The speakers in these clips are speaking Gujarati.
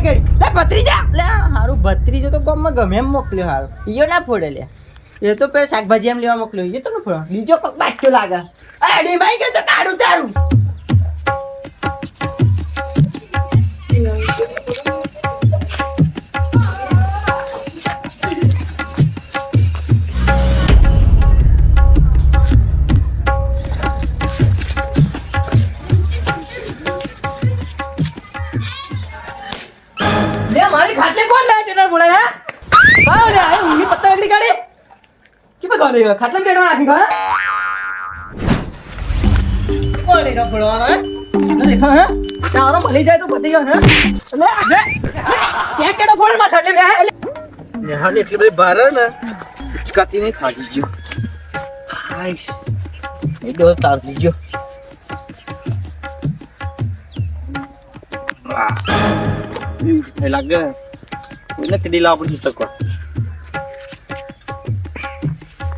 કેડી લે ભત્રીજા લે હારું ભત્રીજો તો ગામમાં ગમે એમ મોકલ્યો હારું ઈયો ના ફોડે લે એ તો પે શાકભાજી એમ લેવા મોકલ્યો એ તો ન ફોડો બીજો કોક બાટકો લાગે આ ડી ભાઈ કે તો કાઢું તારું મારી ખાતે કોણ લાય ટેટર બોલાય હા આવ લે આ ઉંગલી પત્તા એકડી કાઢે કે બગા લે ખાટલા ટેટર નાખી ગા કોણ એનો બોલવાનો હે દેખો હે તારો મળી જાય તો પતી ગયો હે લે આજે ત્યાં કેડો ફોડ માં ખાટલે બે લે હા એટલી બધી બાર ને કતી નહીં થાકી ગયો આઈશ એ દો તાર દીજો લાગે એને કડી લા પડી શકો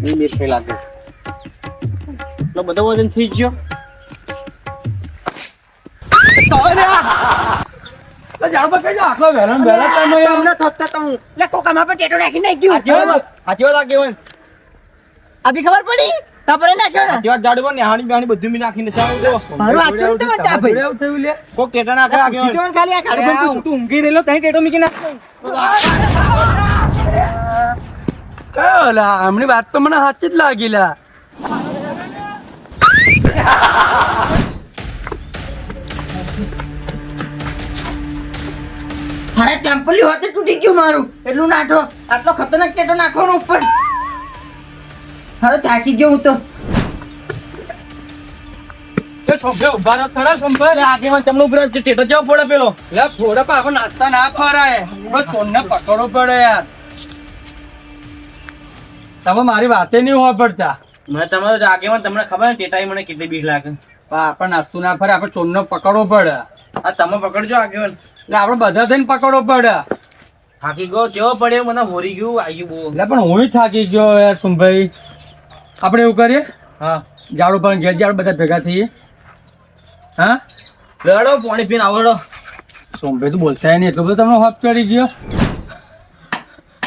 ની મીઠે લાગે લો બધો વજન થઈ ગયો તો રે તો જાવ બકે જા આખો વેરણ વેલા તમે અમને થતા તો લે કોકામાં પર ટેટો નાખી નાખ ગયું હાજી વાત કેવન અભી ખબર પડી તાપરે નાખ્યો ને હાજી વાત જાડવો ને હાણી બાણી બધું મી નાખીને ચાલો જો મારું આચું તો મત ભાઈ એવું થયું લે કોક ટેટા નાખે આગે જીવન ખાલી આ કાઢો તું ઊંઘી રેલો તઈ ટેટો મીકી નાખ કયોલા આમની વાત તો મને સાચી જ લાગીલા અરે ચંપલી હોતે તૂટી ગયું મારું એટલું નાઠો આટલો ખતરનાક ટેટો નાખવાનો ઉપર અરે થાકી ગયો હું તો એ સોંભે ઉભા રહો ખરા સોંભે આગેવાન તમને ઉપર ટેટો જેવો ફોડે પેલો લે ફોડે પા આપણે નાસ્તા ના ફરાય બસ સોનને પકડવો પડે યાર તમે મારી વાતે નહીં હોવા પડતા મને તમારો આગેવાન તમને ખબર ને ટેટાઈ મને કેટલી બીક લાગે આપણે નાસ્તું ના ફરે આપણે ચોરને પકડવો પડે આ તમે પકડજો આગેવાન એટલે આપણે બધા થઈને પકડવો પડે થાકી ગયો જેવો પડ્યો મને હોરી ગયું આવી ગયું બહુ એટલે પણ હું થાકી ગયો યાર સોમભાઈ આપણે એવું કરીએ હા ઝાડુ પર ઘેર ઝાડ બધા ભેગા થઈએ હા લડો પાણી પીને આવડો સોમભાઈ તો બોલતા નહીં એટલો બધો તમને હોપ ચડી ગયો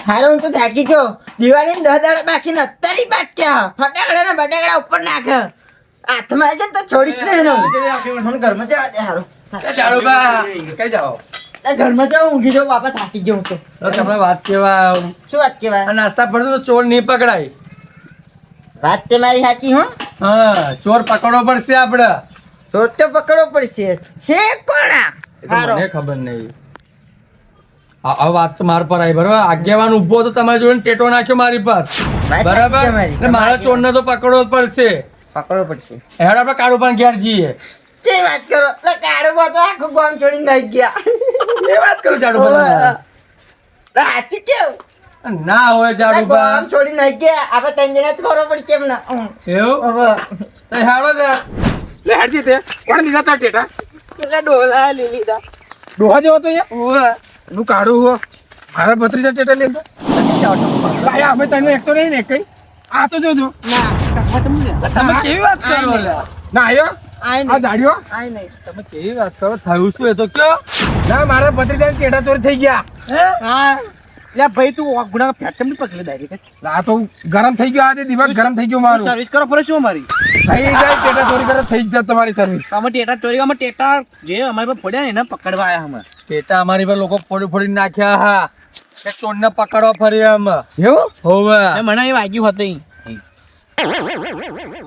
હારો હું તો થાકી ગયો દિવાળી ને 10 દાડા બાકી ને અત્યારે બાટક્યા ફટાકડા ને બટાકડા ઉપર નાખ હાથમાં આવી જાય તો છોડીશ ને એનો મને ઘરમાં જવા દે હારો ઝાડુ બા કઈ જાઓ ઘરમાં જાવ ઊંઘી જાવ બાપા થાકી ગયો હું તો તમને વાત કેવા શું વાત કેવાય આ નાસ્તા પડશે તો ચોર નહીં પકડાય વાત તે મારી સાચી હો હા ચોર પકડવો પડશે આપણે તો પકડવો પડશે છે કોણા મને ખબર નહીં આ વાત તો માર પર આવી બરાબર આગેવાન ઉભો તો તમારે જોઈને ટેટો નાખ્યો મારી પર બરાબર એટલે મારા ચોરને તો પકડવો જ પડશે પકડવો પડશે હેડ આપણે કાળુ પણ ઘેર જઈએ જે વાત કરો એટલે કાળો તો આખું ગામ છોડીને નાઈ ગયા એ વાત કરો જાડુ સાચું કેવું ના હોય જાડુ ગામ છોડી નાઈ ગયા આપણે ત્રણ જણા જ ખબર પડશે એમને એવું હવે તો હેડો જા લે હેડજી તે કોણ લીધા તા ટેટા પેલા ડોલા લઈ લીધા ડોહા જેવો તો યાર નું કાઢું હો મારા ભત્રીજા ટેટા લેતો ભાઈ અમે તને એક તો નહીં ને કઈ આ તો જોજો તમે કેવી વાત કરો લે ના આયો આ દાડીઓ આય નહીં તમે કેવી વાત કરો થયું શું એ તો કયો ના મારા ભત્રીજા ટેટા ચોરી થઈ ગયા હા લે ભાઈ તું ગુના ફેટ કેમ પકડી ડાયરેક્ટ આ તો ગરમ થઈ ગયો આ દિમાગ ગરમ થઈ ગયો મારું સર્વિસ કરો ફરે શું અમારી થઈ જાય ટેટા ચોરી કરે થઈ જાય તમારી સર્વિસ અમે ટેટા ચોરી અમે ટેટા જે અમારી પર ફોડ્યા ને એને પકડવા આયા અમે ટેટા અમારી પર લોકો ફોડી ફોડી નાખ્યા હા કે ચોરને પકડવા ફરી એમ એવું હોવે મને એ વાગ્યું હતું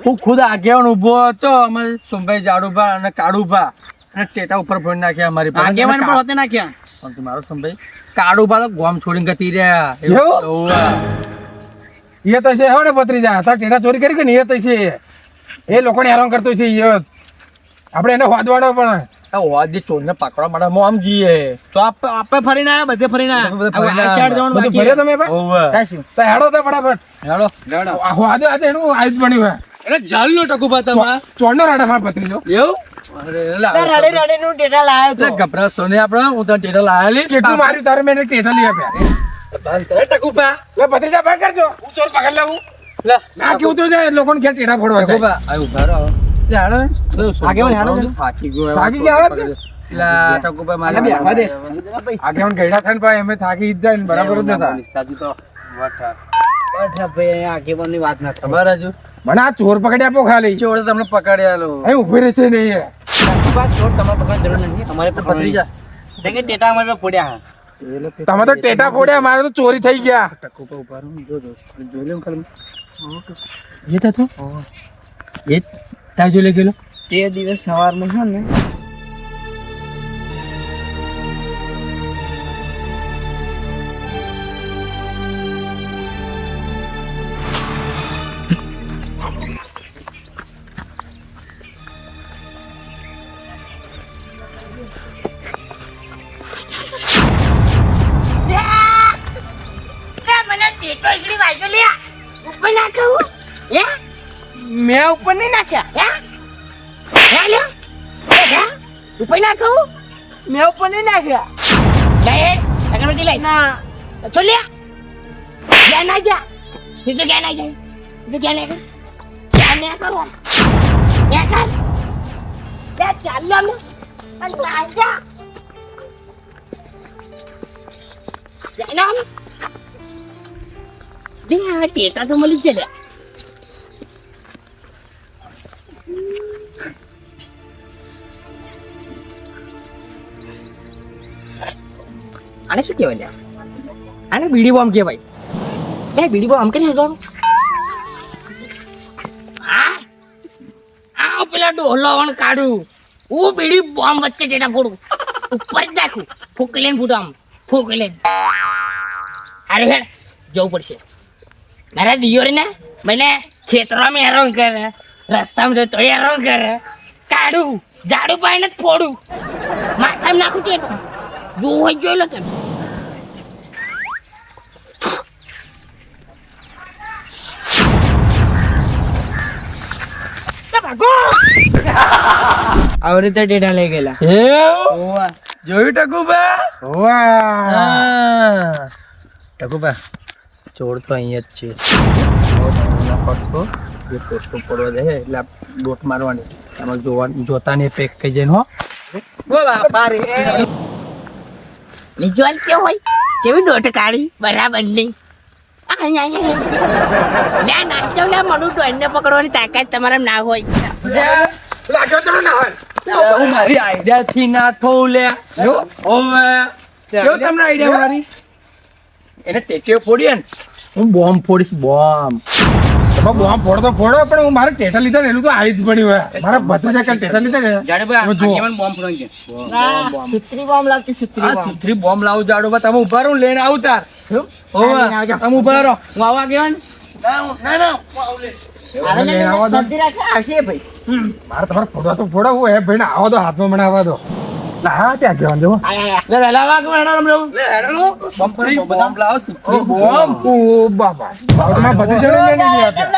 હું ખુદ આગેવાન ઉભો હતો અમારે સોમભાઈ જાડુભા અને કાળુભા અને ટેટા ઉપર ફોડી નાખ્યા અમારી પર આગેવાન પણ હોતે નાખ્યા પણ તું મારો સોમભાઈ કાળુભા તો ગોમ છોડીને ગતી રહ્યા એવું? હોવે એ તો છે હવે ભત્રીજા તાર ટેટા ચોરી કરી કે ને એ તો છે એ લોકોને હેરાન કરતો છે એ આપણે એને હોદવાડો પણ આ વાદી ચોરને પકડવા માટે હું આમ જઈએ તો આપણે ફરીને આયા બધે ફરીને બધે ફરીને આયા આ સાઈડ જવાનું બધું બાકી ભર્યો તમે બા? હોવે કાશું તો હેડો તો ફટાફટ હેડો હોદો આજે એનું આયુધ બન્યું હે અરે જાલનો ટકુભા તમાર ચોરનો રાડા માર ભત્રીજો એવું અરે રડે રડે નું ટેટા લાવ્યો તો ગભરા સોને આપણે હું તને ટેટા લાયેલી કેટલું માર્યું તારે મેં એને ટેટા લઈ આપ્યા ટકુભા લે ભત્રીજા બંધ કરજો હું ચોર પકડ લઉં લે ના કેવું તો જાય લોકોને ઘેર ટેટા ફોડવા જાય ટકુભા આ ઉભા રહો આગેવાન હેડો થાકી ગયો ભાગી ગયા હોત ને? લા ટકુભા મારી અલા, બેહવા દે. આગેવાન ગયડા થાય ને ભાઈ અમે થાકી જ જાય ને બરાબર જ નતા આગેવાનની વાત ના થાય. ખબર હજુ મને આ ચોર પકડી આપો ખાલી ચોર તમને પકડ્યા લો અહીં ઉભી રહેશે નહીં વાત છોડ, તમારે પકડવાની જરૂર નથી. અમારે તો ભત્રીજા કેમ કે ટેટા અમારે પર પડ્યા તમે તો ટેટા ફોડ્યા મારે તો ચોરી થઈ ગયા ટકુભા ઉભા રહો જોઈ લે ખાલી એ તા તો એ તા જોઈ લે ગયેલો તે દિવસ સવારમાં છે ને મેં ઉપર નહીં નાખ્યા ઉપર નાખું મેં ઉપર નહીં નાખ્યા અગરબત્તી લઈ ના ચોલ્યા ક્યાં ના જા તું તો ક્યાં ના જાય તું ક્યાં ના કર ક્યાં ના કરો ક્યાં કર ક્યાં ચાલ્યા ને અને ના જા જાનમ દે આ ટેટા તો મળી ચલ્યા આને શું કહેવાય લ્યા? આને બીડી બોમ્બ કહેવાય. એ બીડી બોમ્બ કે નહીં આ પેલા ડોલાવણ કાઢું હું બીડી બોમ્બ વચ્ચે ટેટા ફોડું ઉપર જ નાખું ફૂક લઈને ફૂટો આમ ફૂક લઈને અરે હેડ જવું પડશે મારા દિયોર ને મને ખેતરમાં હેરાન કરે રસ્તામાં જતો હેરાન કરે કાઢું ઝાડુ પાઈને જ ફોડું માથામાં નાખું ટેટો જોવું હોય જોઈ લો તમે આવી રીતે ટેટા લઈ ગયેલા જોયું ટકુભા વાહ ટકુભા ચોર તો અહીંયા જ છે પડતો જે પોસ્ટો પડવા દે એટલે દોટ મારવાની તમે જોતા ને પેક કહી જઈને હો નિજવાલ કેવું હોય જેવી દોટ કાઢી બરાબર નહીં મનુ ડોઈને પકડવાની તાકાત તમારા ના હોય લાગ્યો ચલો ના હોય મારી આઈડિયા થી ના થવું લે ઓવે કેવું તમને આઈડિયા મારી એને ટેટીઓ ફોડીએ ને હું બોમ્બ ફોડીશ બોમ્બ તમે બોમ્બ ફોડો ફોડો પણ હું મારે ટેટા લીધા ને એનું તો આવી જ પડ્યું હોય મારા ભત્રીજા કાલ ટેટા લીધા ને સુત્રી બોમ્બ લાગતી સુત્રી આ સુથરી બોમ્બ લાવું જાડો બા તમે ઉભા રહો લઈને આવું તાર ઓવે તમે ઉભા રહો હું આવા ગયો ને ના ના હું આવું લે આવશે ભાઈ મારે તમારે ફોડવા તો ફોડો હું એ ભાઈ ને આવો તો હાથમાં મને આવવા દો ના ત્યાં કહેવાનું જો સુથરી બોમ્બ લાવો સુથરી બોમ્બ ઓ બાબા તમારા ભત્રીજાને લઈને નહીં આવતા.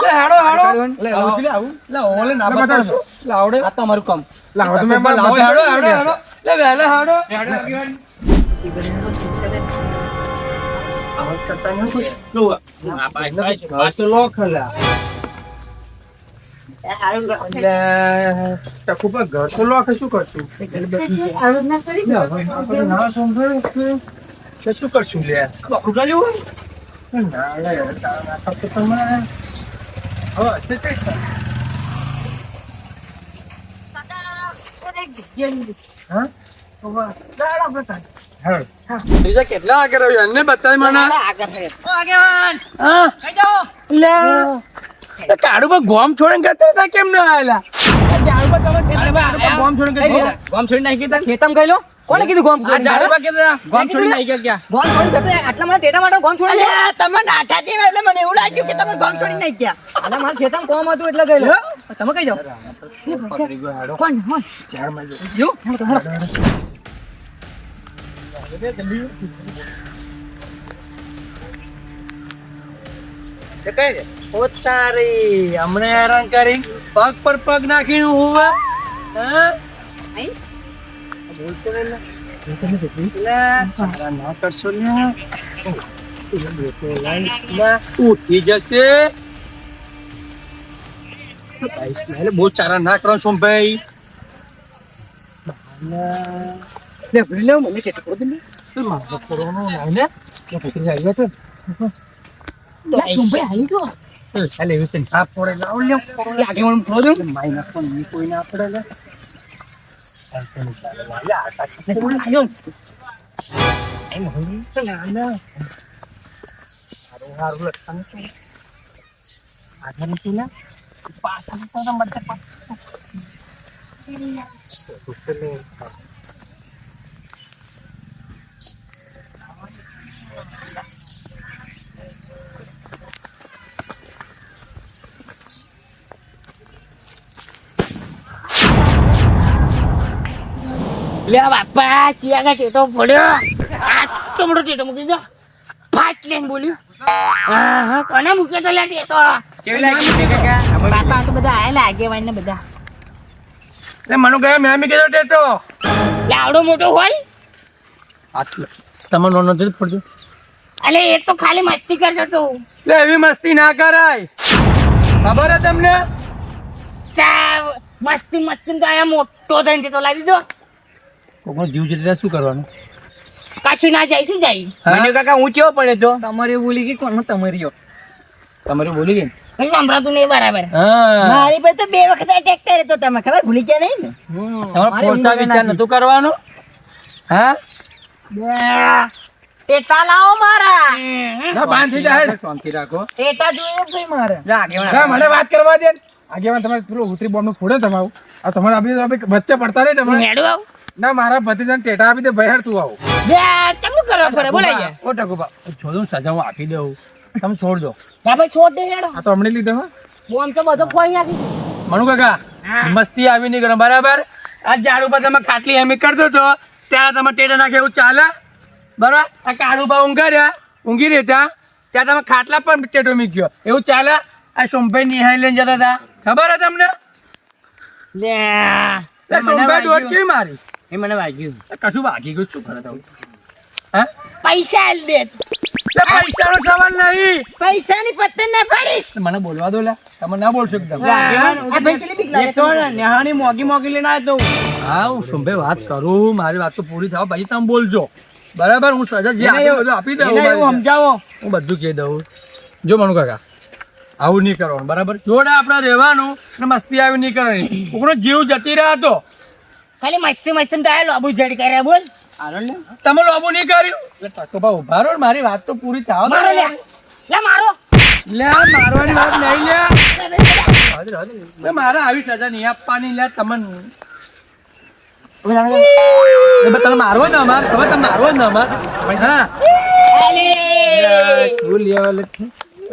લે હાડો હાડો લે આવું લે ઓલે ના બતાડો લે આવડે આ તો અમારું કામ લાવો તમે લાવો હાડો હાડો હાડો લે વેલે હાડો આવાજ કરતા ન કોઈ જો આ તો લોક હલા લે ટકુભા ઘર તો લોક શું કરશું ના સમજાય કે શું કરશું લે ના લે ના તો તમે હવે તે કઈ હા બીજા કેટલા આગળ આવ્યો એને બતાવી મને કાળું પર ગોમ છોડીને કરતા હતા કેમ ના આવેલા ગોમ છોડીને ગોમ છોડી નાખી તા ખેતમ ગયેલો કોને કીધું ગોમ ગોમ છોડી નાખી ગયા ગોમ છોડી જતો આટલા મારા ટેટા માટે ગોમ છોડી અલ્યા તમે નાઠા જેવા એટલે મને એવું લાગ્યું કે તમે ગોમ છોડી નાખી ગયા અલ્યા મારા ખેતમ કોમ હતું એટલે ગયેલો તમે કઈ જાવ કોણ કોણ ચાર માં જો પોતારી હમણે હેરાન કરી પગ પર પગ નાખીને હુવે બોલતો રે ના કરશો ને ઉઠી જશે બહુ ચારા ના કરો સોમભાઈ લે ભૂલી લે મને ટેટો પડો ને તું મારો કોરોનો નહીં ને ભત્રીજા આવ્યો તો લે સુંભાઈ આવી ગયો ચાલે એવી છે આ પડે લાવ લે લે આગે મને પડો દો માઈનસ પણ ની કોઈ ના પડે લે કોણ આવ્યો એમ હોય તો ના ના હારું લખવાનું છે આગળ તું ના પાછા તો મળતે લે બાપા ચિયાગા ટેટો પડ્યો આ તો મોટો ટેટો મૂકી દો ફાટ લઈને બોલ્યો હા હા કોને મૂક્યો તો લે ટેટો કેવી લાગી કાકા બાપા તો બધા આયેલા આગેવાન ને બધા લે મનુ ગયા મેં કીધો ટેટો લે આવડો મોટો હોય આટલો તમારો નોનો જ પડજો અલે એ તો ખાલી મસ્તી કરતો તો લે એવી મસ્તી ના કરાય ખબર હે તમને ચા મસ્તી મસ્તી તો આયા મોટો થઈને ટેટો લાવી દીધો કોકનો જીવ જતો શું કરવાનું પાછું ના જાય શું જાય મને કાકા હું કેવો પડે તો તમારી બોલી કે કોણ તમારી તમારે બોલી ગઈ કઈ સંભળાતું નહીં બરાબર હા મારી પર તો 2 વખત અટેક કર્યો તો તમે ખબર ભૂલી ગયા નહીં ને તમારે પોતા વિચાર નતું કરવાનું હા ટેટા લાવો મારા ના બાંધ થઈ જાય શાંતિ રાખો ટેટા જોઈએ ભાઈ મારે ના મને વાત કરવા દે આગેવાન તમારે પેલો ઉતરી બોમ્બ નું ફોડે તમારું આ તમારે આપી વચ્ચે પડતા નહીં તમે હેડો આવ ના મારા ભત્રીજાને ટેટા આપી દે ભાઈ તું આવો બે ચમનું કરવા પડે બોલાય ઓ ટકુબા છોડું સજા હું આપી દઉં તમે છોડ દો ના ભાઈ છોડ દે હેડો આ તો હમણાં લીધો હા બોમ તો બધો ફોઈ નાખી મનુ કાકા મસ્તી આવી નહીં કરો બરાબર આ ઝાડ ઉપર તમે ખાટલી એમ કરતો તો ત્યારે તમે ટેટા નાખે એવું ચાલે બરાબર આ કાળુ બા ઊંઘી રહેતા ત્યાં તમે ખાટલા પર ટેટો મૂક્યો એવું ચાલે આ સોમભાઈ નિહાળી લઈને જતા હતા ખબર હે તમને લે સોમભાઈ દોટ કેવી મારી એ મને વાગ્યું કશું વાગી ગયું શું કરે તમે હા પૈસા આલ દે પૈસાનો સવાલ નહીં પૈસાની પત્તન ના પાડીશ મને બોલવા દો લે તમે ના બોલશો એકદમ આ ભાઈ ચલી બીક લાગે તો નેહાની મોગી લઈને આવ્યો તો હા હું સોમભાઈ વાત કરું મારી વાત તો પૂરી થાવ પછી તમે બોલજો બરાબર હું સજા જે આપી બધું આપી દઉં સમજાવો હું બધું કહી દઉં જો મનુ કાકા આવું નહીં કરવાનું બરાબર જોડે આપણે રહેવાનું અને મસ્તી આવી નહીં કરવાની કોકનો જીવ જતી રહ્યા હતો ખાલી મસ્તી તો આ લોબુ જડી કર્યા બોલ તમે લોબુ નહીં કર્યું એટલે ટકોબા ઉભા રહો ને, મારી વાત તો પૂરી થાવ દો. મારો લે મારો લે મારવાની વાત નહીં લે મારે આવી સજા નહીં આપવાની લે તમને તને મારવો ને અમાર ખબર તમે મારવો ને અમાર હા શું લેવા લે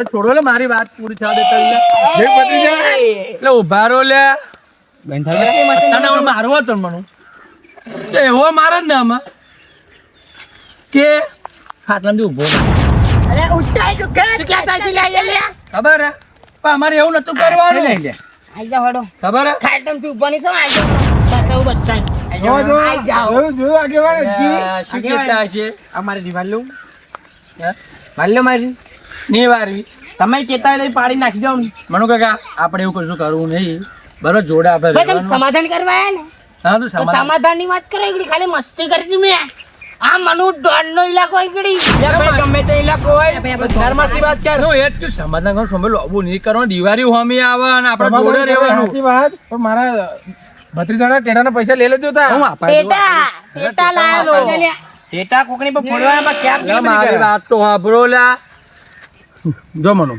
થોડો લે મારી વાત પૂરી થવા દેતા લે જે ભત્રીજા એટલે ઉભા રહો લે તને હવે મારવો હતો ને મને તો એવો મારે જ ને આમાં કે ખાટલામાંથી ઉભો રહે. અરે ઉઠાઈ તો ક્યાં તાસી લે લે ખબર હે પણ અમારે એવું નતું કરવાનું આઈ જા હડો ખબર હે ખાટમ તું ઉભો નહીં થો આઈ જા બતાવ બચ્ચા જો આઈ જાઓ જોયું આગેવાન જી શું કહેતા હશે અમારે દિવાલ લું હે? માલ્યો મારી ની વારવી તમે કેતા હોય તો પાડી નાખી દો મનુ કાકા આપણે એવું કશું કરવું નહીં બરોબર જોડે આપણે ભાઈ તમે રહેવાનું. સમાધાન કરવા આયા ને હા તું તો સમાધાન સમાધાન ની વાત કરો એકડી ખાલી મસ્તી કરી હતી મેં આ મનુ ડોન નો ઇલાકો એકડી ગમે તે ઇલાકો હોય ઘરમાંથી વાત કર નો એ જ કે સમાધાન કરો સમય લોબુ નહીં કરવાનું દિવાળી હોમી આવે અને આપણે જોડે રહેવાનું સાચી વાત પણ મારા ભત્રીજાના ટેટાના પૈસા લઈ લેજો તા હું આપાય દઉં. ટેટા લાયો લે ટેટા કોકની પર ફોડવા ક્યાં લે મારી વાત તો સાંભળો લા જો મનુ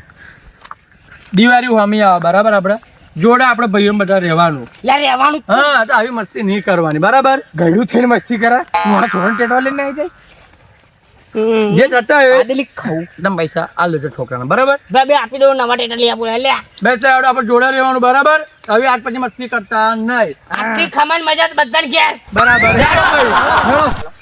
દિવાળી હોમી આવે બરાબર આપણે જોડે આપણે ભાઈઓ બધા રહેવાનું યાર રહેવાનું હા તો આવી મસ્તી નહીં કરવાની બરાબર ગળ્યું થઈને મસ્તી કરા મારા છોકરાને ટેટવા લઈને આવી જાય જે થતા હોય આદલી ખાઉં તમે પૈસા આ લેજો છોકરાને બરાબર બે આપી દો નવા ટેટા લઈ આપો લે બે ચાર આપણે જોડે રહેવાનું બરાબર હવે આજ પછી મસ્તી કરતા નહીં આટલી ખમાન મજા બધાને ઘેર બરાબર હેડો ભાઈ, હેડો.